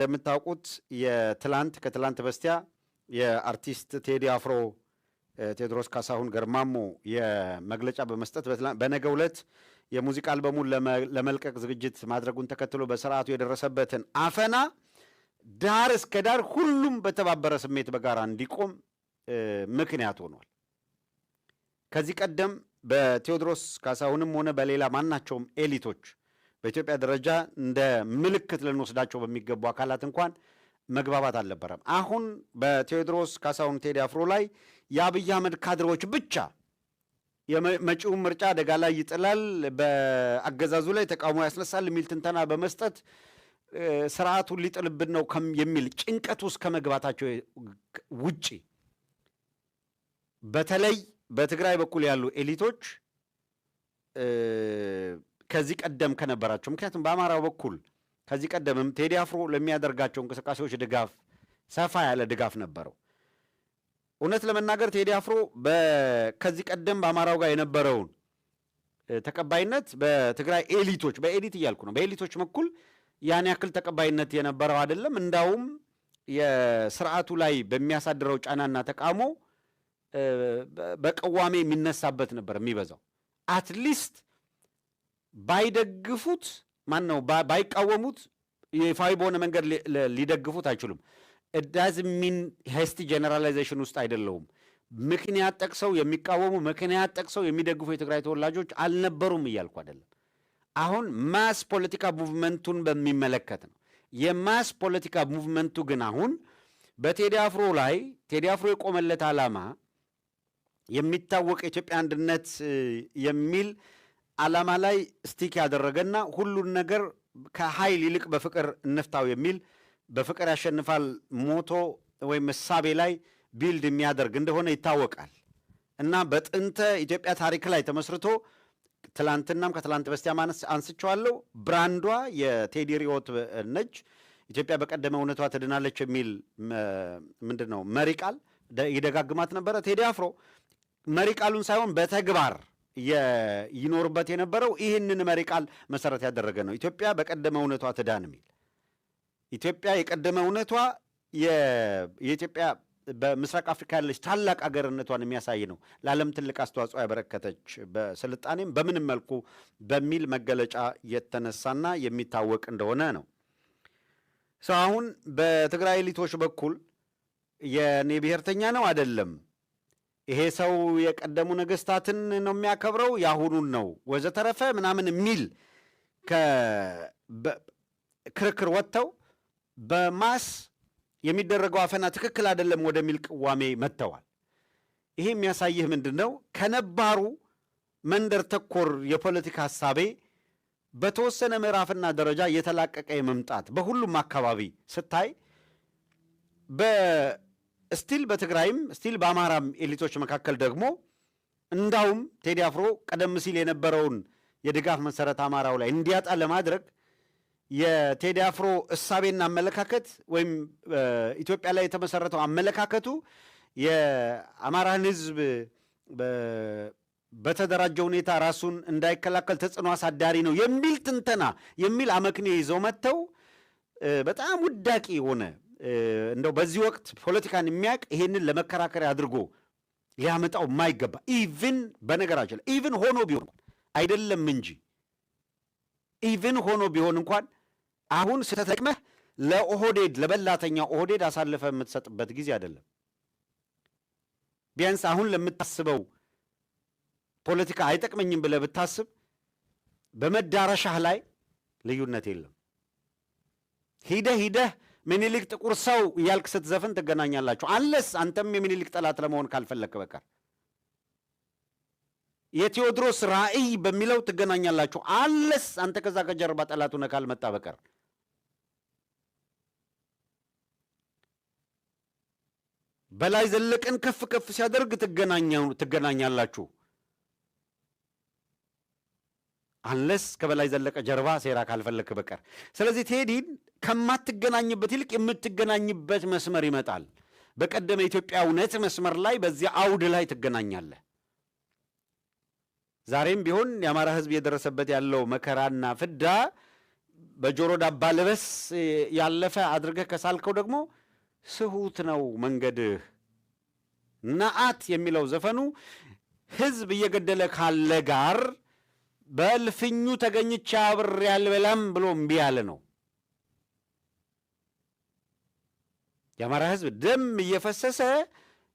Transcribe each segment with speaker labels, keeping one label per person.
Speaker 1: የምታውቁት የትላንት ከትላንት በስቲያ የአርቲስት ቴዲ አፍሮ ቴዎድሮስ ካሳሁን ገርማሞ የመግለጫ በመስጠት በነገው ዕለት የሙዚቃ አልበሙን ለመልቀቅ ዝግጅት ማድረጉን ተከትሎ በስርዓቱ የደረሰበትን አፈና ዳር እስከ ዳር ሁሉም በተባበረ ስሜት በጋራ እንዲቆም ምክንያት ሆኗል። ከዚህ ቀደም በቴዎድሮስ ካሳሁንም ሆነ በሌላ ማናቸውም ኤሊቶች በኢትዮጵያ ደረጃ እንደ ምልክት ልንወስዳቸው በሚገቡ አካላት እንኳን መግባባት አልነበረም። አሁን በቴዎድሮስ ካሳሁን ቴዲ አፍሮ ላይ የአብይ አህመድ ካድሬዎች ብቻ የመጪውን ምርጫ አደጋ ላይ ይጥላል፣ በአገዛዙ ላይ ተቃውሞ ያስነሳል የሚል ትንተና በመስጠት ስርዓቱን ሊጥልብን ነው የሚል ጭንቀት ውስጥ ከመግባታቸው ውጪ በተለይ በትግራይ በኩል ያሉ ኤሊቶች ከዚህ ቀደም ከነበራቸው ምክንያቱም በአማራው በኩል ከዚህ ቀደምም ቴዲ አፍሮ ለሚያደርጋቸው እንቅስቃሴዎች ድጋፍ ሰፋ ያለ ድጋፍ ነበረው። እውነት ለመናገር ቴዲ አፍሮ ከዚህ ቀደም በአማራው ጋር የነበረውን ተቀባይነት በትግራይ ኤሊቶች በኤሊት እያልኩ ነው በኤሊቶች በኩል ያን ያክል ተቀባይነት የነበረው አይደለም። እንዳውም የስርዓቱ ላይ በሚያሳድረው ጫናና ተቃውሞ በቀዋሜ የሚነሳበት ነበር የሚበዛው። አትሊስት ባይደግፉት ማን ነው ባይቃወሙት ይፋዊ በሆነ መንገድ ሊደግፉት አይችሉም። ዳዝ ሚን ሄስቲ ጀነራላይዜሽን ውስጥ አይደለውም። ምክንያት ጠቅሰው የሚቃወሙ ምክንያት ጠቅሰው የሚደግፉ የትግራይ ተወላጆች አልነበሩም እያልኩ አይደለም። አሁን ማስ ፖለቲካ ሙቭመንቱን በሚመለከት ነው። የማስ ፖለቲካ ሙቭመንቱ ግን አሁን በቴዲ አፍሮ ላይ ቴዲ አፍሮ የቆመለት ዓላማ የሚታወቅ የኢትዮጵያ አንድነት የሚል ዓላማ ላይ ስቲክ ያደረገና ሁሉን ነገር ከኃይል ይልቅ በፍቅር እንፍታው የሚል በፍቅር ያሸንፋል ሞቶ ወይም እሳቤ ላይ ቢልድ የሚያደርግ እንደሆነ ይታወቃል። እና በጥንተ ኢትዮጵያ ታሪክ ላይ ተመስርቶ ትላንትናም ከትላንት በስቲያ አንስቼዋለሁ። ብራንዷ የቴዲ ሪዮት ነች። ኢትዮጵያ በቀደመ እውነቷ ትድናለች የሚል ምንድን ነው መሪ ቃል ይደጋግማት ነበረ። ቴዲ አፍሮ መሪ ቃሉን ሳይሆን በተግባር ይኖርበት የነበረው ይህንን መሪ ቃል መሰረት ያደረገ ነው። ኢትዮጵያ በቀደመ እውነቷ ትዳን የሚል ኢትዮጵያ የቀደመ እውነቷ የኢትዮጵያ በምስራቅ አፍሪካ ያለች ታላቅ አገርነቷን የሚያሳይ ነው። ለዓለም ትልቅ አስተዋጽኦ ያበረከተች በስልጣኔም በምንም መልኩ በሚል መገለጫ የተነሳና የሚታወቅ እንደሆነ ነው። አሁን በትግራይ ኤሊቶች በኩል የኔ ብሔርተኛ ነው አይደለም፣ ይሄ ሰው የቀደሙ ነገስታትን ነው የሚያከብረው የአሁኑን ነው ወዘተረፈ ምናምን የሚል ክርክር ወጥተው በማስ የሚደረገው አፈና ትክክል አይደለም ወደሚል ቅዋሜ መጥተዋል። ይሄ የሚያሳይህ ምንድን ነው? ከነባሩ መንደር ተኮር የፖለቲካ ሀሳቤ በተወሰነ ምዕራፍና ደረጃ የተላቀቀ የመምጣት በሁሉም አካባቢ ስታይ ስቲል በትግራይም ስቲል በአማራም ኤሊቶች መካከል ደግሞ እንዳውም ቴዲ አፍሮ ቀደም ሲል የነበረውን የድጋፍ መሰረት አማራው ላይ እንዲያጣ ለማድረግ የቴዲ አፍሮ እሳቤና አመለካከት ወይም ኢትዮጵያ ላይ የተመሰረተው አመለካከቱ የአማራን ሕዝብ በተደራጀ ሁኔታ ራሱን እንዳይከላከል ተጽዕኖ አሳዳሪ ነው የሚል ትንተና የሚል አመክንዮ ይዘው መጥተው በጣም ውዳቂ የሆነ እንደው በዚህ ወቅት ፖለቲካን የሚያውቅ ይሄንን ለመከራከሪያ አድርጎ ሊያመጣው የማይገባ ኢቭን በነገራችን ላይ ኢቭን ሆኖ ቢሆን አይደለም እንጂ ኢቭን ሆኖ ቢሆን እንኳን አሁን ስተጠቅመህ ለኦህዴድ ለበላተኛ ኦህዴድ አሳልፈ የምትሰጥበት ጊዜ አይደለም። ቢያንስ አሁን ለምታስበው ፖለቲካ አይጠቅመኝም ብለህ ብታስብ በመዳረሻህ ላይ ልዩነት የለም። ሂደህ ምኒልክ ጥቁር ሰው እያልክ ስትዘፍን ትገናኛላችሁ። አንለስ አንተም የምኒልክ ጠላት ለመሆን ካልፈለክ በቀር የቴዎድሮስ ራእይ በሚለው ትገናኛላችሁ። አንለስ አንተ ከዛ ከጀርባ ጠላቱ ነህ ካልመጣ በቀር በላይ ዘለቀን ከፍ ከፍ ሲያደርግ ትገናኛላችሁ። አንለስ ከበላይ ዘለቀ ጀርባ ሴራ ካልፈለክ በቀር። ስለዚህ ቴዲን ከማትገናኝበት ይልቅ የምትገናኝበት መስመር ይመጣል። በቀደመ ኢትዮጵያ እውነት መስመር ላይ በዚያ አውድ ላይ ትገናኛለህ። ዛሬም ቢሆን የአማራ ሕዝብ የደረሰበት ያለው መከራና ፍዳ በጆሮ ዳባ ልበስ ያለፈ አድርገህ ከሳልከው ደግሞ ስሁት ነው መንገድህ። ነአት የሚለው ዘፈኑ ህዝብ እየገደለ ካለ ጋር በእልፍኙ ተገኝቼ አብሬ አልበላም ብሎ እምቢ ያለ ነው። የአማራ ህዝብ ደም እየፈሰሰ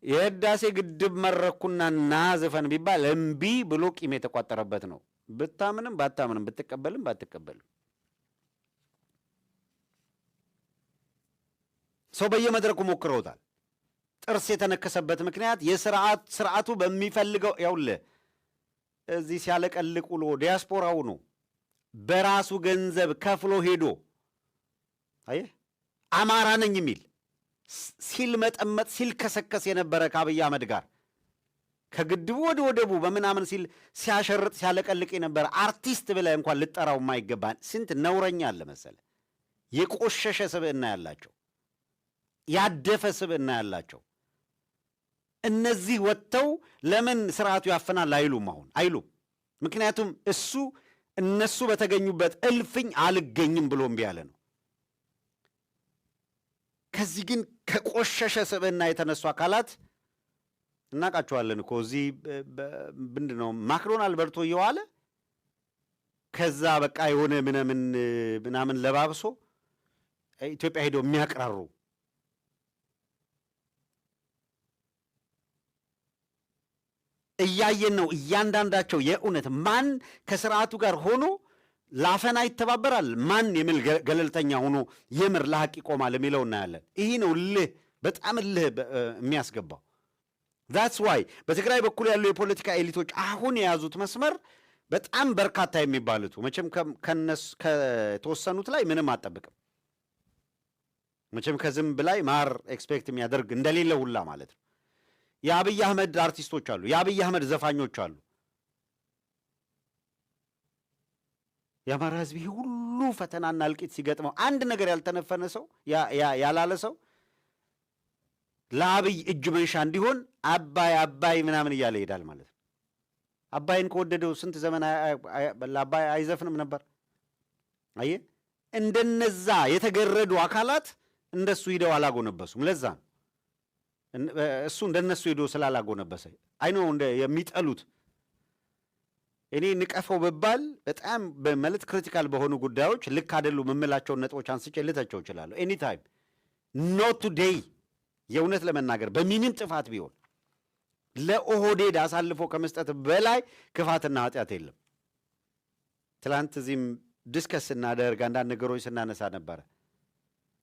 Speaker 1: የህዳሴ ግድብ መረኩና ና ዘፈን ቢባል እምቢ ብሎ ቂም የተቋጠረበት ነው። ብታምንም ባታምንም፣ ብትቀበልም ባትቀበልም ሰው በየመድረኩ ሞክረውታል። ጥርስ የተነከሰበት ምክንያት ስርዓቱ በሚፈልገው ያውልህ እዚህ ሲያለቀልቅ ውሎ ዲያስፖራው ነው በራሱ ገንዘብ ከፍሎ ሄዶ አየህ አማራ ነኝ የሚል ሲል መጠመጥ ሲል ከሰከስ የነበረ ከአብይ አህመድ ጋር ከግድቡ ወደ ወደቡ በምናምን ሲል ሲያሸርጥ ሲያለቀልቅ የነበረ አርቲስት ብለህ እንኳን ልጠራው የማይገባን ስንት ነውረኛ አለ መሰለ። የቆሸሸ ስብዕና ያላቸው ያደፈ ስብዕና ያላቸው እነዚህ ወጥተው ለምን ስርዓቱ ያፈናል አይሉም። አሁን አይሉም። ምክንያቱም እነሱ በተገኙበት እልፍኝ አልገኝም ብሎ እምቢ ያለ ነው። ከዚህ ግን ከቆሸሸ ስብዕና የተነሱ አካላት እናውቃቸዋለን እኮ እዚህ ምንድን ነው ማክዶናልድ በልቶ እየዋለ ከዛ በቃ የሆነ ምናምን ለባብሶ ኢትዮጵያ ሄደው የሚያቅራሩ እያየን ነው። እያንዳንዳቸው የእውነት ማን ከስርዓቱ ጋር ሆኖ ላፈና ይተባበራል፣ ማን የሚል ገለልተኛ ሆኖ የምር ለሐቅ ይቆማል የሚለው እናያለን። ይህ ነው እልህ፣ በጣም እልህ የሚያስገባው። ዛትስ ዋይ በትግራይ በኩል ያሉ የፖለቲካ ኤሊቶች አሁን የያዙት መስመር በጣም በርካታ የሚባሉት መቼም ከተወሰኑት ላይ ምንም አጠብቅም። መቼም ከዝንብ ላይ ማር ኤክስፔክት የሚያደርግ እንደሌለ ሁላ ማለት ነው። የአብይ አህመድ አርቲስቶች አሉ፣ የአብይ አህመድ ዘፋኞች አሉ። የአማራ ህዝብ ይህ ሁሉ ፈተናና እልቂት ሲገጥመው አንድ ነገር ያልተነፈነ ሰው ያላለ ሰው ለአብይ እጅ መንሻ እንዲሆን አባይ ምናምን እያለ ይሄዳል ማለት ነው። አባይን ከወደደው ስንት ዘመን ለአባይ አይዘፍንም ነበር። አየህ፣ እንደነዛ የተገረዱ አካላት እንደሱ ሂደው አላጎነበሱም። ለዛ እሱ እንደነሱ ሄዶ ስላላጎነበሰ አይኖ የሚጠሉት እኔ ንቀፈው በባል በጣም በመልት ክሪቲካል በሆኑ ጉዳዮች ልክ አይደሉም የምላቸውን ነጥቦች አንስቼ ልተቸው እችላለሁ። ኤኒ ታይም ኖት ቱዴይ። የእውነት ለመናገር በምንም ጥፋት ቢሆን ለኦህዴድ አሳልፎ ከመስጠት በላይ ክፋትና ኃጢአት የለም። ትላንት እዚህም ዲስከስ ስናደርግ አንዳንድ ነገሮች ስናነሳ ነበረ።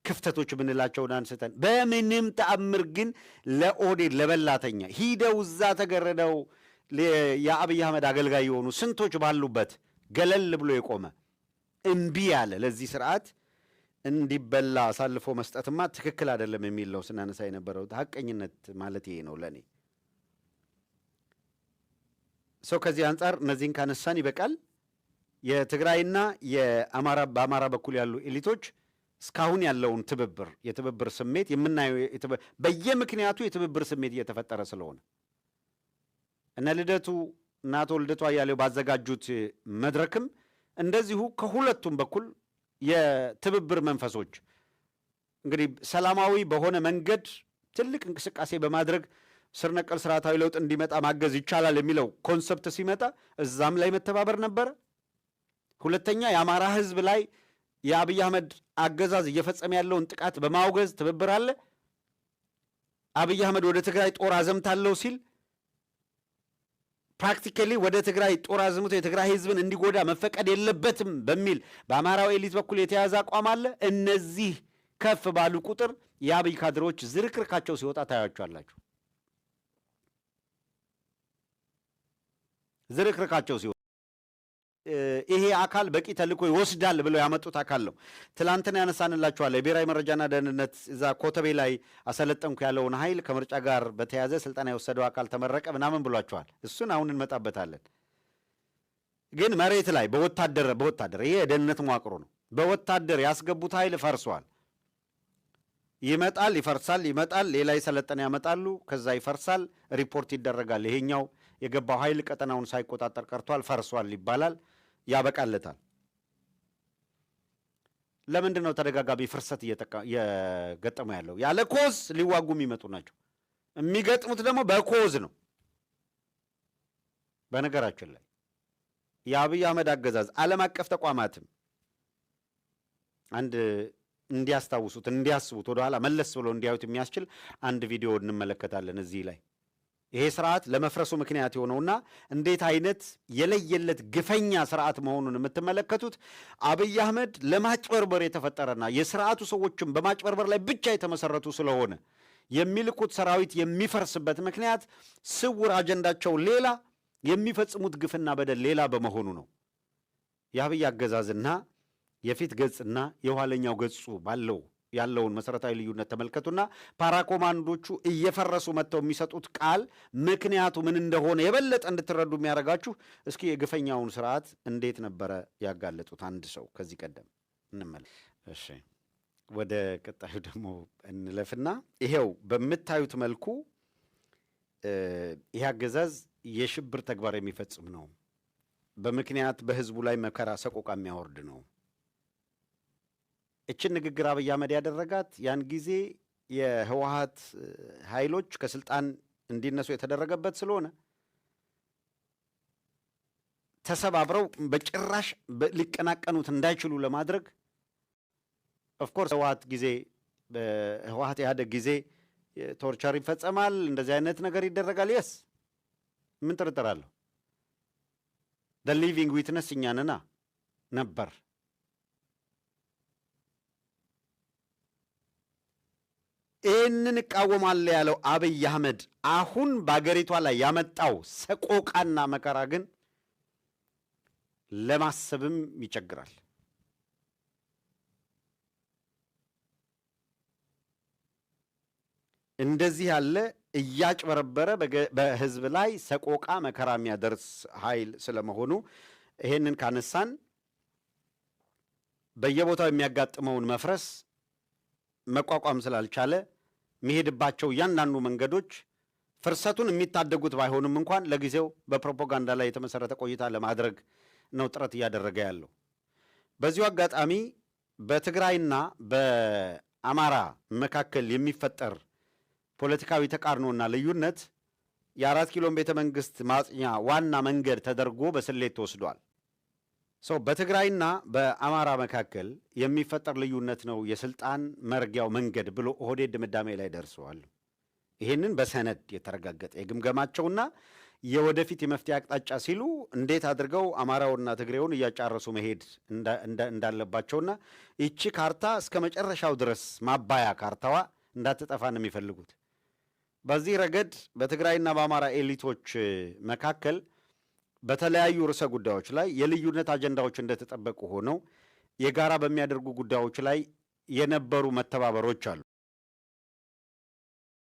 Speaker 1: ክፍተቶች የምንላቸውን አንስተን በምንም ተአምር ግን ለኦህዴድ ለበላተኛ ሂደው እዛ ተገረደው የአብይ አህመድ አገልጋይ የሆኑ ስንቶች ባሉበት ገለል ብሎ የቆመ እምቢ ያለ ለዚህ ስርዓት እንዲበላ አሳልፎ መስጠትማ ትክክል አይደለም የሚል ነው ስናነሳ የነበረው። ሐቀኝነት ማለት ይሄ ነው ለእኔ። ሰው ከዚህ አንጻር እነዚህን ካነሳን ይበቃል። የትግራይና በአማራ በኩል ያሉ ኤሊቶች እስካሁን ያለውን የትብብር ስሜት የምናየው በየምክንያቱ የትብብር ስሜት እየተፈጠረ ስለሆነ እነ ልደቱ እና አቶ ልደቱ አያሌው ባዘጋጁት መድረክም እንደዚሁ ከሁለቱም በኩል የትብብር መንፈሶች እንግዲህ ሰላማዊ በሆነ መንገድ ትልቅ እንቅስቃሴ በማድረግ ስር ነቀል ስርዓታዊ ለውጥ እንዲመጣ ማገዝ ይቻላል የሚለው ኮንሰፕት ሲመጣ እዛም ላይ መተባበር ነበረ። ሁለተኛ የአማራ ህዝብ ላይ የአብይ አህመድ አገዛዝ እየፈጸመ ያለውን ጥቃት በማውገዝ ትብብር አለ። አብይ አህመድ ወደ ትግራይ ጦር አዘምታለሁ ሲል ፕራክቲካሊ ወደ ትግራይ ጦር አዝምቶ የትግራይ ህዝብን እንዲጎዳ መፈቀድ የለበትም በሚል በአማራው ኤሊት በኩል የተያዘ አቋም አለ። እነዚህ ከፍ ባሉ ቁጥር የአብይ ካድሮች ዝርክርካቸው ሲወጣ ታያቸዋላችሁ። ዝርክርካቸው ሲወጣ ይሄ አካል በቂ ተልእኮ ይወስዳል ብለው ያመጡት አካል ነው። ትላንትና ያነሳንላችኋል። የብሔራዊ መረጃና ደህንነት እዛ ኮተቤ ላይ አሰለጠንኩ ያለውን ኃይል ከምርጫ ጋር በተያያዘ ስልጠና የወሰደው አካል ተመረቀ ምናምን ብሏቸዋል። እሱን አሁን እንመጣበታለን። ግን መሬት ላይ በወታደር ይሄ የደህንነት መዋቅሩ ነው። በወታደር ያስገቡት ኃይል ፈርሷል። ይመጣል፣ ይፈርሳል፣ ይመጣል፣ ሌላ የሰለጠነ ያመጣሉ፣ ከዛ ይፈርሳል፣ ሪፖርት ይደረጋል። ይሄኛው የገባው ኃይል ቀጠናውን ሳይቆጣጠር ቀርቷል፣ ፈርሷል ይባላል፣ ያበቃለታል። ለምንድን ነው ተደጋጋሚ ፍርሰት እየገጠሙ ያለው? ያለ ኮዝ ሊዋጉ የሚመጡ ናቸው። የሚገጥሙት ደግሞ በኮዝ ነው። በነገራችን ላይ የአብይ አህመድ አገዛዝ ዓለም አቀፍ ተቋማትም አንድ እንዲያስታውሱት እንዲያስቡት ወደኋላ መለስ ብሎ እንዲያዩት የሚያስችል አንድ ቪዲዮ እንመለከታለን። እዚህ ላይ ይሄ ስርዓት ለመፍረሱ ምክንያት የሆነውና እንዴት አይነት የለየለት ግፈኛ ስርዓት መሆኑን የምትመለከቱት አብይ አህመድ ለማጭበርበር የተፈጠረና የስርዓቱ ሰዎችም በማጭበርበር ላይ ብቻ የተመሰረቱ ስለሆነ የሚልኩት ሰራዊት የሚፈርስበት ምክንያት ስውር አጀንዳቸው ሌላ፣ የሚፈጽሙት ግፍና በደል ሌላ በመሆኑ ነው። የአብይ አገዛዝና የፊት ገጽና የኋለኛው ገጹ ባለው ያለውን መሰረታዊ ልዩነት ተመልከቱና ፓራኮማንዶቹ እየፈረሱ መጥተው የሚሰጡት ቃል ምክንያቱ ምን እንደሆነ የበለጠ እንድትረዱ የሚያደርጋችሁ እስኪ የግፈኛውን ስርዓት እንዴት ነበረ ያጋለጡት አንድ ሰው ከዚህ ቀደም እንመለስ። እሺ ወደ ቀጣዩ ደግሞ እንለፍና ይሄው በምታዩት መልኩ ይህ አገዛዝ የሽብር ተግባር የሚፈጽም ነው። በምክንያት በህዝቡ ላይ መከራ ሰቆቃ የሚያወርድ ነው። እችን ንግግር አብይ አህመድ ያደረጋት ያን ጊዜ የህወሓት ኃይሎች ከስልጣን እንዲነሱ የተደረገበት ስለሆነ ተሰባብረው በጭራሽ ሊቀናቀኑት እንዳይችሉ ለማድረግ ኦፍኮርስ ህወሓት ጊዜ በህወሓት ኢህአዴግ ጊዜ ቶርቸር ይፈጸማል፣ እንደዚህ አይነት ነገር ይደረጋል። የስ ምን ጥርጥር አለው? ደ ሊቪንግ ዊትነስ እኛ ነና ነበር። ይህንን እቃወማለሁ ያለው አብይ አህመድ አሁን በአገሪቷ ላይ ያመጣው ሰቆቃና መከራ ግን ለማሰብም ይቸግራል። እንደዚህ ያለ እያጭበረበረ በህዝብ ላይ ሰቆቃ መከራ የሚያደርስ ኃይል ስለመሆኑ ይሄንን ካነሳን በየቦታው የሚያጋጥመውን መፍረስ መቋቋም ስላልቻለ የሚሄድባቸው እያንዳንዱ መንገዶች ፍርሰቱን የሚታደጉት ባይሆንም እንኳን ለጊዜው በፕሮፓጋንዳ ላይ የተመሰረተ ቆይታ ለማድረግ ነው ጥረት እያደረገ ያለው። በዚሁ አጋጣሚ በትግራይና በአማራ መካከል የሚፈጠር ፖለቲካዊ ተቃርኖና ልዩነት የ4 ኪሎ ቤተ መንግስት ማጽኛ ዋና መንገድ ተደርጎ በስሌት ተወስዷል። በትግራይና በአማራ መካከል የሚፈጠር ልዩነት ነው የስልጣን መርጊያው መንገድ ብሎ ኦህዴድ ድምዳሜ ላይ ደርሰዋል። ይህንን በሰነድ የተረጋገጠ የግምገማቸውና የወደፊት የመፍትሄ አቅጣጫ ሲሉ እንዴት አድርገው አማራውና ትግሬውን እያጫረሱ መሄድ እንዳለባቸውና ይቺ ካርታ እስከ መጨረሻው ድረስ ማባያ ካርታዋ እንዳትጠፋ ነው የሚፈልጉት። በዚህ ረገድ በትግራይና በአማራ ኤሊቶች መካከል በተለያዩ ርዕሰ ጉዳዮች ላይ የልዩነት አጀንዳዎች እንደተጠበቁ ሆነው የጋራ በሚያደርጉ ጉዳዮች ላይ የነበሩ መተባበሮች አሉ።